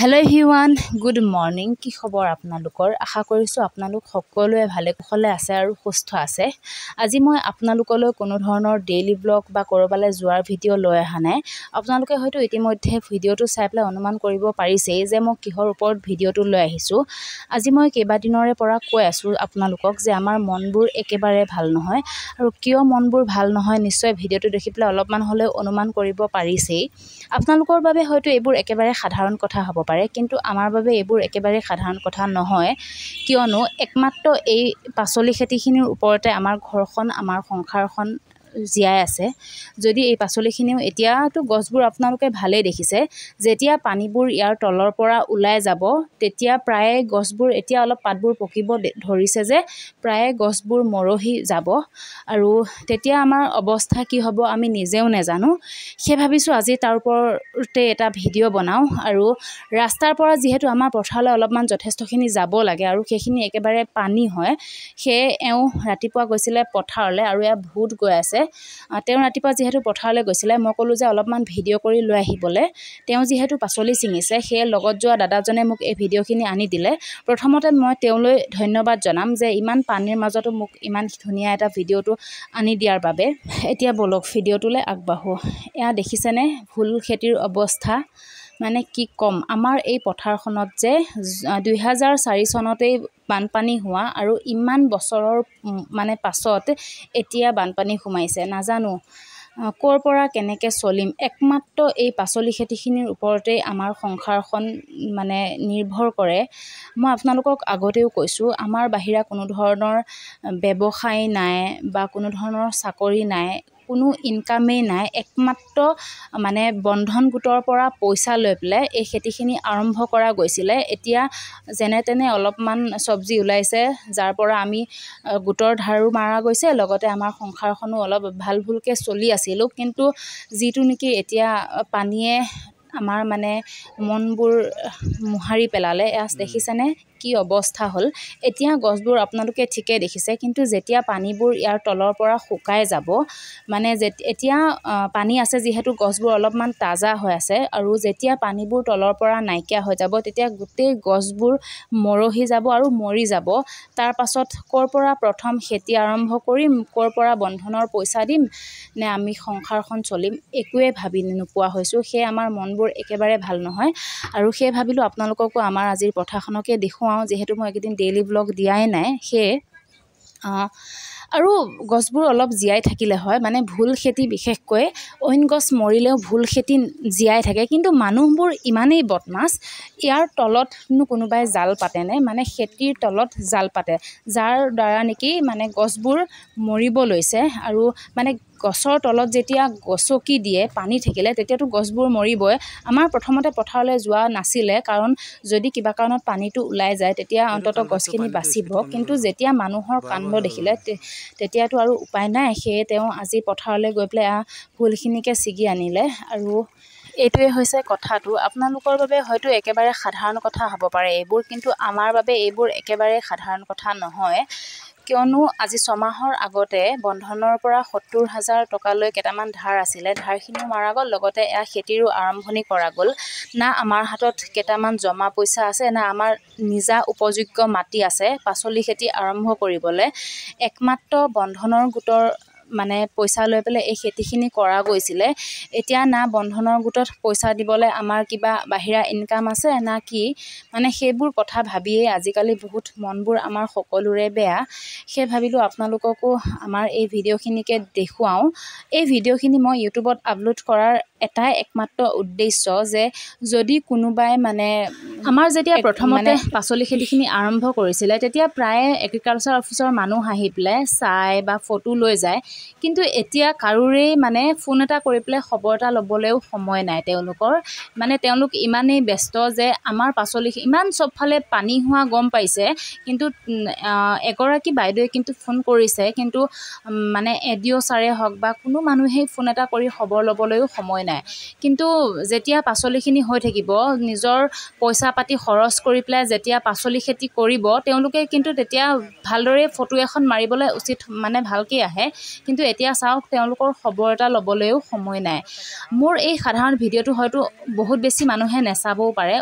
Hello' everyone, good morning. কি খবৰ আপোনালোকৰ? আশা কৰিছোঁ আপোনালোক সকলোৱে ভালে কুশলে আছে আৰু সুস্থ আছে। আজি মই আপোনালোকলৈ কোনো ধৰণৰ ডেইলি ব্লগ বা ক'ৰবালৈ যোৱাৰ ভিডিঅ' লৈ অহা নাই। আপোনালোকে হয়তো ইতিমধ্যে ভিডিঅ'টো চাই পেলাই অনুমান কৰিব পাৰিছেই যে মই কিহৰ ওপৰত ভিডিঅ'টো লৈ আহিছোঁ। আজি মই কেইবাদিনৰে পৰা কৈ আছোঁ আপোনালোকক যে আমাৰ মনবোৰ একেবাৰে ভাল নহয়, আৰু কিয় মনবোৰ ভাল নহয় নিশ্চয় ভিডিঅ'টো দেখি পেলাই অলপমান হ'লেও অনুমান কৰিব পাৰিছেই। আপোনালোকৰ বাবে হয়তো এইবোৰ একেবাৰে সাধাৰণ কথা হ'ব পাৰে, কিন্তু আমাৰ বাবে এইবোৰ একেবাৰে সাধাৰণ কথা নহয়, কিয়নো একমাত্ৰ এই পাচলি খেতিখিনিৰ ওপৰতে আমাৰ ঘৰখন, আমাৰ সংসাৰখন জীয়াই আছে। যদি এই পাচলিখিনিও এতিয়াতো গছবোৰ আপোনালোকে ভালেই দেখিছে, যেতিয়া পানীবোৰ ইয়াৰ তলৰ পৰা ওলাই যাব তেতিয়া প্ৰায়ে গছবোৰ এতিয়া অলপ পাতবোৰ পকিব ধৰিছে যে প্ৰায়ে গছবোৰ মৰহি যাব, আৰু তেতিয়া আমাৰ অৱস্থা কি হ'ব আমি নিজেও নাজানো। সেই ভাবিছোঁ আজি তাৰ ওপৰতে এটা ভিডিঅ' বনাওঁ। আৰু ৰাস্তাৰ পৰা যিহেতু আমাৰ পথাৰলৈ অলপমান যথেষ্টখিনি যাব লাগে আৰু সেইখিনি একেবাৰে পানী হয়, সেয়ে এওঁ ৰাতিপুৱা গৈছিলে পথাৰলৈ আৰু এয়া ভূত গৈ আছে। তেওঁ ৰাতিপুৱা যিহেতু পথাৰলৈ গৈছিলে, মই ক'লোঁ যে অলপমান ভিডিঅ' কৰি লৈ আহিবলৈ। তেওঁ যিহেতু পাচলি ছিঙিছে, সেয়ে লগত যোৱা দাদাজনে মোক এই ভিডিঅ'খিনি আনি দিলে। প্ৰথমতে মই তেওঁলৈ ধন্যবাদ জনাম যে ইমান পানীৰ মাজতো মোক ইমান ধুনীয়া এটা ভিডিঅ'টো আনি দিয়াৰ বাবে। এতিয়া বলক ভিডিঅ'টোলৈ আগবাঢ়োঁ। এয়া দেখিছেনে ভুল খেতিৰ অৱস্থা, মানে কি ক'ম। আমাৰ এই পথাৰখনত যে 2004 চনতেই বানপানী হোৱা, আৰু ইমান বছৰৰ মানে পাছত এতিয়া বানপানী সোমাইছে। নাজানো ক'ৰ পৰা কেনেকৈ চলিম। একমাত্ৰ এই পাচলি খেতিখিনিৰ ওপৰতেই আমাৰ সংসাৰখন মানে নিৰ্ভৰ কৰে। মই আপোনালোকক আগতেও কৈছোঁ, আমাৰ বাহিৰা কোনো ধৰণৰ ব্যৱসায় নাই বা কোনো ধৰণৰ চাকৰি নাই, কোনো ইনকামেই নাই। একমাত্ৰ মানে বন্ধন গোটৰ পৰা পইচা লৈ পেলাই এই খেতিখিনি আৰম্ভ কৰা গৈছিলে। এতিয়া যেনে তেনে অলপমান চব্জি ওলাইছে, যাৰ পৰা আমি গোটৰ ধাৰো মাৰা গৈছে, লগতে আমাৰ সংসাৰখনো অলপ ভাল ভুলকৈ চলি আছিলোঁ। কিন্তু যিটো নেকি এতিয়া পানীয়ে আমাৰ মানে মনবোৰ মোহাৰি পেলালে। এয়া দেখিছেনে কি অৱস্থা হ'ল। এতিয়া গছবোৰ আপোনালোকে ঠিকেই দেখিছে, কিন্তু যেতিয়া পানীবোৰ ইয়াৰ তলৰ পৰা শুকাই যাব, মানে এতিয়া পানী আছে যিহেতু গছবোৰ অলপমান তাজা হৈ আছে, আৰু যেতিয়া পানীবোৰ তলৰ পৰা নাইকিয়া হৈ যাব তেতিয়া গোটেই গছবোৰ মৰহি যাব আৰু মৰি যাব। তাৰ পাছত ক'ৰ পৰা প্ৰথম খেতি আৰম্ভ কৰিম, ক'ৰ পৰা বন্ধনৰ পইচা দিম, নে আমি সংসাৰখন চলিম, একোৱে ভাবি নোপোৱা হৈছোঁ। সেয়ে আমাৰ মনবোৰ একেবাৰে ভাল নহয়, আৰু সেয়ে ভাবিলোঁ আপোনালোককো আমাৰ আজিৰ পথাৰখনকে দেখুৱাওঁ, যিহেতু মই এইকেইদিন ডেইলি ব্লগ দিয়াই নাই। সেয়ে আৰু গছবোৰ অলপ জীয়াই থাকিলে হয়, মানে ভুল খেতি বিশেষকৈ, অইন গছ মৰিলেও ভুল খেতি জীয়াই থাকে, কিন্তু মানুহবোৰ ইমানেই বদমাছ। ইয়াৰ তলতনো কোনোবাই জাল পাতেনে, মানে খেতিৰ তলত জাল পাতে, যাৰ দ্বাৰা নেকি মানে গছবোৰ মৰিব লৈছে। আৰু মানে গছৰ তলত যেতিয়া গছকি দিয়ে পানী থাকিলে, তেতিয়াতো গছবোৰ মৰিবই। আমাৰ প্ৰথমতে পথাৰলৈ যোৱা নাছিলে, কাৰণ যদি কিবা কাৰণত পানীটো ওলাই যায় তেতিয়া অন্ততঃ গছখিনি বাচিব। কিন্তু যেতিয়া মানুহৰ কাণ্ড দেখিলে তেতিয়াতো আৰু উপায় নাই। সেয়ে তেওঁ আজি পথাৰলৈ গৈ পেলাই ফুলখিনিকে ছিগি আনিলে। আৰু এইটোৱে হৈছে কথাটো। আপোনালোকৰ বাবে হয়তো একেবাৰে সাধাৰণ কথা হ'ব পাৰে এইবোৰ, কিন্তু আমাৰ বাবে এইবোৰ একেবাৰে সাধাৰণ কথা নহয়, কিয়নো আজি 6 মাহৰ আগতে বন্ধনৰ পৰা 70,000 টকালৈ কেইটামান ধাৰ আছিলে, ধাৰখিনিও মাৰা গ'ল, লগতে এয়া খেতিৰো আৰম্ভণি কৰা গ'ল। না আমাৰ হাতত কেইটামান জমা পইচা আছে, না আমাৰ নিজা উপযোগ্য মাটি আছে পাচলি খেতি আৰম্ভ কৰিবলৈ। একমাত্ৰ বন্ধনৰ গোটৰ মানে পইচা লৈ পেলাই এই খেতিখিনি কৰা গৈছিলে। এতিয়া না বন্ধনৰ গোটত পইচা দিবলৈ আমাৰ কিবা বাহিৰা ইনকাম আছে না কি, মানে সেইবোৰ কথা ভাবিয়েই আজিকালি বহুত মনবোৰ আমাৰ সকলোৰে বেয়া। সেই ভাবিলোঁ আপোনালোককো আমাৰ এই ভিডিঅ'খিনিকে দেখুৱাওঁ। এই ভিডিঅ'খিনি মই ইউটিউবত আপলোড কৰাৰ এটাই একমাত্ৰ উদ্দেশ্য যে যদি কোনোবাই মানে আমাৰ যেতিয়া প্ৰথমতে পাচলি খেতিখিনি আৰম্ভ কৰিছিলে, তেতিয়া প্ৰায়ে এগ্ৰিকালচাৰ অফিচৰ মানুহ আহি পেলাই চাই বা ফটো লৈ যায়, কিন্তু এতিয়া কাৰোৰেই মানে ফোন এটা কৰি পেলাই খবৰ এটা ল'বলৈও সময় নাই তেওঁলোকৰ। মানে তেওঁলোক ইমানেই ব্যস্ত যে আমাৰ পাচলি ইমান চবফালে পানী হোৱা গম পাইছে, কিন্তু এগৰাকী বাইদেৱে কিন্তু ফোন কৰিছে, কিন্তু মানে এডিঅ' ছাৰে হওক বা কোনো মানুহেই ফোন এটা কৰি খবৰ ল'বলৈও সময় নাই। নাই কিন্তু যেতিয়া পাচলিখিনি হৈ থাকিব নিজৰ পইচা পাতি খৰচ কৰি পেলাই যেতিয়া পাচলি খেতি কৰিব তেওঁলোকে কিন্তু তেতিয়া ভালদৰে ফটো এখন মাৰিবলৈ উচিত মানে ভালকৈ আহে কিন্তু এতিয়া চাওক তেওঁলোকৰ খবৰ এটা ল'বলৈও সময় নাই মোৰ এই সাধাৰণ ভিডিঅ'টো হয়তো বহুত বেছি মানুহে নেচাবও পাৰে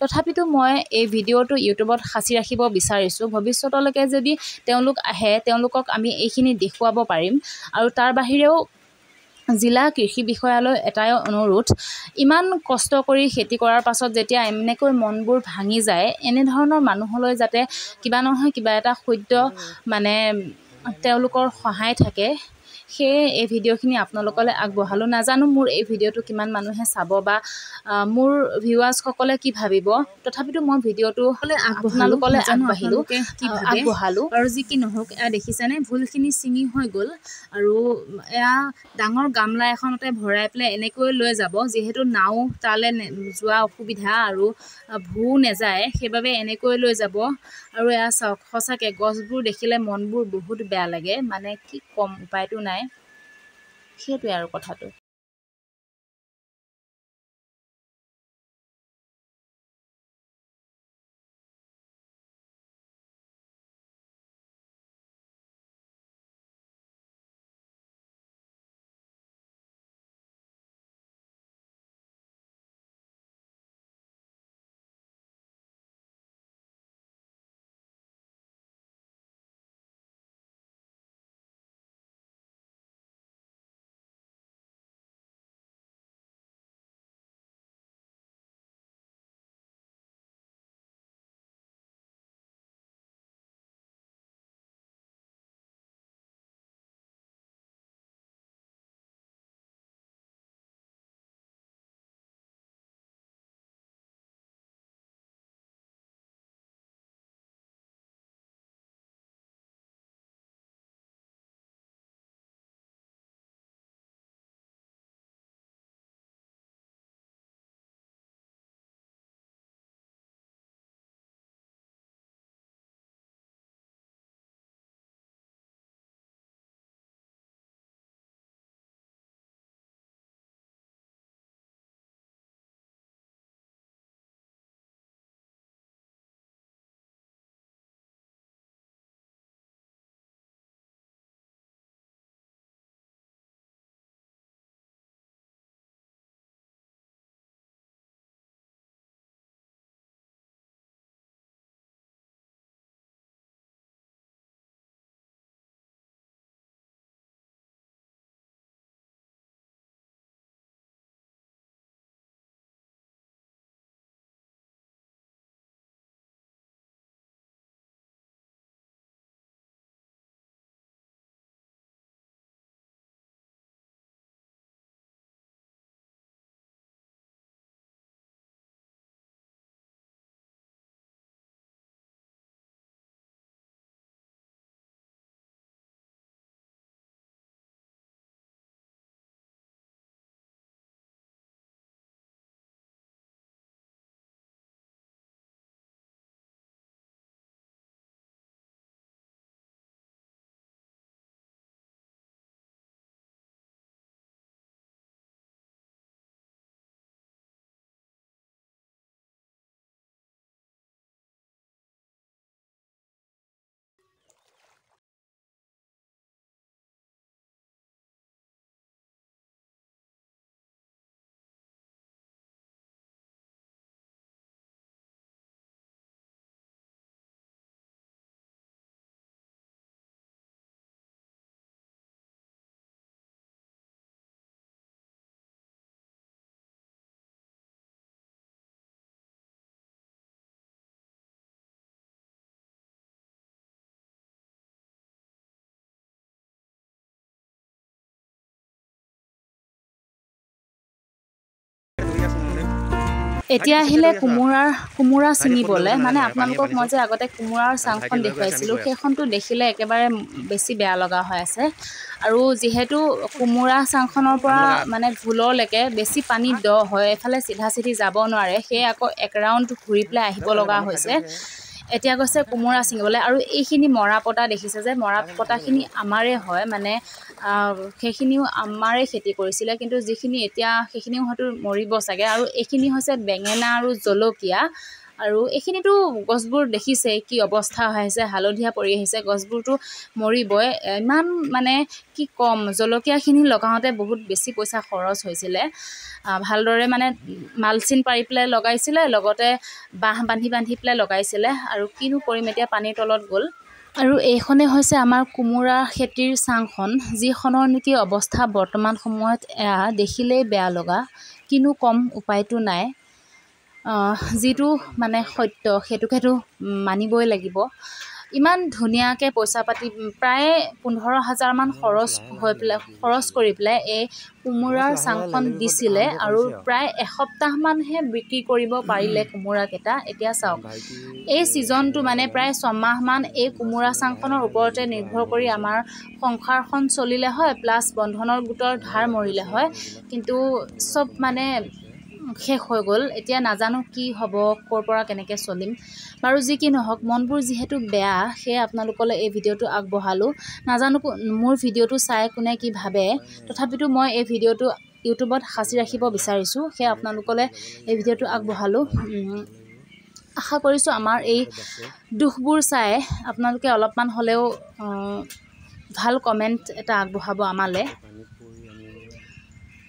তথাপিতো মই এই ভিডিঅ'টো ইউটিউবত সাঁচি ৰাখিব বিচাৰিছোঁ ভৱিষ্যতলৈকে যদি তেওঁলোক আহে তেওঁলোকক আমি এইখিনি দেখুৱাব পাৰিম আৰু তাৰ বাহিৰেও জিলা কৃষি বিষয়ালৈ এটাই অনুৰোধ ইমান কষ্ট কৰি খেতি কৰাৰ পাছত যেতিয়া এনেকৈ মনবোৰ ভাঙি যায় এনেধৰণৰ মানুহলৈ যাতে কিবা নহয় কিবা এটা সত্য মানে তেওঁলোকৰ সহায় থাকে সেয়ে এই ভিডিঅ'খিনি আপোনালোকলৈ আগবঢ়ালোঁ নাজানো মোৰ এই ভিডিঅ'টো কিমান মানুহে চাব বা মোৰ ভিউৱাৰ্ছসকলে কি ভাবিব তথাপিতো মই ভিডিঅ'টো আপোনালোকলৈ আগবঢ়ালোঁ আৰু যি কি নহওক এয়া দেখিছেনে ভুলখিনি ছিঙি হৈ গ'ল আৰু এয়া ডাঙৰ গামলা এখনতে ভৰাই পেলাই এনেকৈ লৈ যাব যিহেতু নাও তালৈ যোৱা অসুবিধা আৰু ভূ নেযায় সেইবাবে এনেকৈ লৈ যাব আৰু এয়া চাওক সঁচাকৈ গছবোৰ দেখিলে মনবোৰ বহুত বেয়া লাগে মানে কি ক'ম উপায়টো নাই সেইটোৱে আৰু কথাটো এতিয়া আহিলে কোমোৰা ছিঙিবলৈ মানে আপোনালোকক মই যে আগতে কোমোৰাৰ চাংখন দেখুৱাইছিলোঁ সেইখনটো দেখিলে একেবাৰে বেছি বেয়া লগা হৈ আছে আৰু যিহেতু কোমোৰা চাংখনৰ পৰা মানে ভুললৈকে বেছি পানী দ হয় এফালে চিধা চিধি যাব নোৱাৰে সেয়ে আকৌ এক ৰাউণ্ড ঘূৰি পেলাই আহিব লগা হৈছে এতিয়া গৈছে কোমোৰা ছিঙিবলৈ। আৰু এইখিনি মৰা পতা দেখিছে যে মৰা পতাখিনি আমাৰে হয়, মানে সেইখিনিও আমাৰে খেতি কৰিছিলে, কিন্তু যিখিনি এতিয়া সেইখিনিও হয়তো মৰিব চাগে। আৰু এইখিনি হৈছে বেঙেনা আৰু জলকীয়া। আৰু এইখিনিতো গছবোৰ দেখিছে কি অৱস্থা হৈ আহিছে, হালধীয়া পৰি আহিছে, গছবোৰতো মৰিবই। ইমান মানে কি ক'ম, জলকীয়াখিনি লগাওঁতে বহুত বেছি পইচা খৰচ হৈছিলে। ভালদৰে মানে মালচিন পাৰি পেলাই লগাইছিলে, লগতে বাঁহ বান্ধি পেলাই লগাইছিলে। আৰু কিনো কৰিম এতিয়া, পানীৰ তলত গ'ল। আৰু এইখনেই হৈছে আমাৰ কোমোৰা খেতিৰ চাংখন, যিখনৰ নেকি অৱস্থা বৰ্তমান সময়ত দেখিলেই বেয়া লগা। কিনো কম, উপায়টো নাই। যিটো মানে সত্য সেইটোকেতো মানিবই লাগিব। ইমান ধুনীয়াকৈ পইচা পাতি প্ৰায় 15,000 মান খৰচ কৰি পেলাই এই কোমোৰাৰ চাংখন দিছিলে। আৰু প্ৰায় এসপ্তাহমানহে বিক্ৰী কৰিব পাৰিলে কোমোৰাকেইটা। এতিয়া চাওক, এই ছিজনটো মানে প্ৰায় 6 মাহমান এই কোমোৰা চাংখনৰ ওপৰতে নিৰ্ভৰ কৰি আমাৰ সংসাৰখন চলিলে হয়, প্লাছ বন্ধনৰ গোটৰ ধাৰ মৰিলে হয়। কিন্তু চব মানে শেষ হৈ গ'ল। এতিয়া নাজানো কি হ'ব, ক'ৰ পৰা কেনেকৈ চলিম। বাৰু যি কি নহওক, মনবোৰ যিহেতু বেয়া, সেয়ে আপোনালোকলৈ এই ভিডিঅ'টো আগবঢ়ালোঁ। নাজানো মোৰ ভিডিঅ'টো চাই কোনে কি ভাবে, তথাপিতো মই এই ভিডিঅ'টো ইউটিউবত সাঁচি ৰাখিব বিচাৰিছোঁ, সেয়ে আপোনালোকলৈ এই ভিডিঅ'টো আগবঢ়ালোঁ। আশা কৰিছোঁ আমাৰ এই দুখবোৰ চাই আপোনালোকে অলপমান হ'লেও ভাল কমেণ্ট এটা আগবঢ়াব আমালৈ।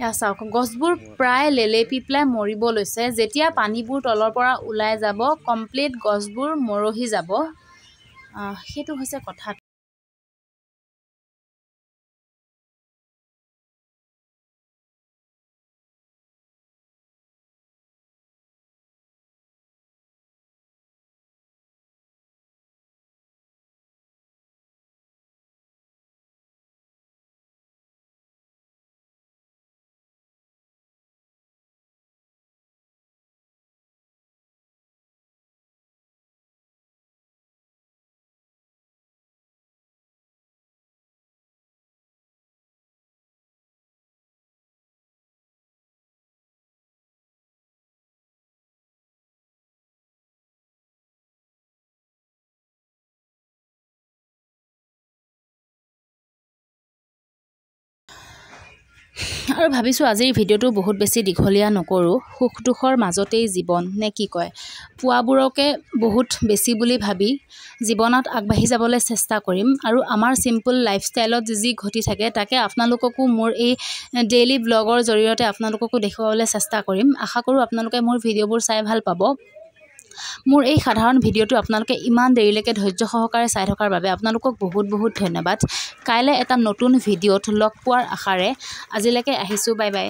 এয়া চাওক, গছবোৰ প্ৰায় লেলেপি পেলাই মৰিব লৈছে। যেতিয়া পানীবোৰ তলৰ পৰা ওলাই যাব, কমপ্লিট গছবোৰ মৰহি যাব। সেইটো হৈছে কথা। আৰু ভাবিছোঁ আজিৰ ভিডিঅ'টো বহুত বেছি দীঘলীয়া নকৰোঁ। সুখ দুখৰ মাজতেই জীৱন নে কি কয়, পোৱাবোৰকে বহুত বেছি বুলি ভাবি জীৱনত আগবাঢ়ি যাবলৈ চেষ্টা কৰিম। আৰু আমাৰ চিম্পল লাইফষ্টাইলত যি ঘটি থাকে তাকে আপোনালোককো মোৰ এই ডেইলি ব্লগৰ জৰিয়তে আপোনালোককো দেখুৱাবলৈ চেষ্টা কৰিম। আশা কৰোঁ আপোনালোকে মোৰ ভিডিঅ'বোৰ চাই ভাল পাব। মোৰ এই সাধাৰণ ভিডিঅ'টো আপোনালোকে ইমান দেৰিলৈকে ধৈৰ্য সহকাৰে চাই থকাৰ বাবে আপোনালোকক বহুত বহুত ধন্যবাদ। কাইলৈ এটা নতুন ভিডিঅ'ত লগ পোৱাৰ আশাৰে আজিলৈকে আহিছোঁ। Bye bye.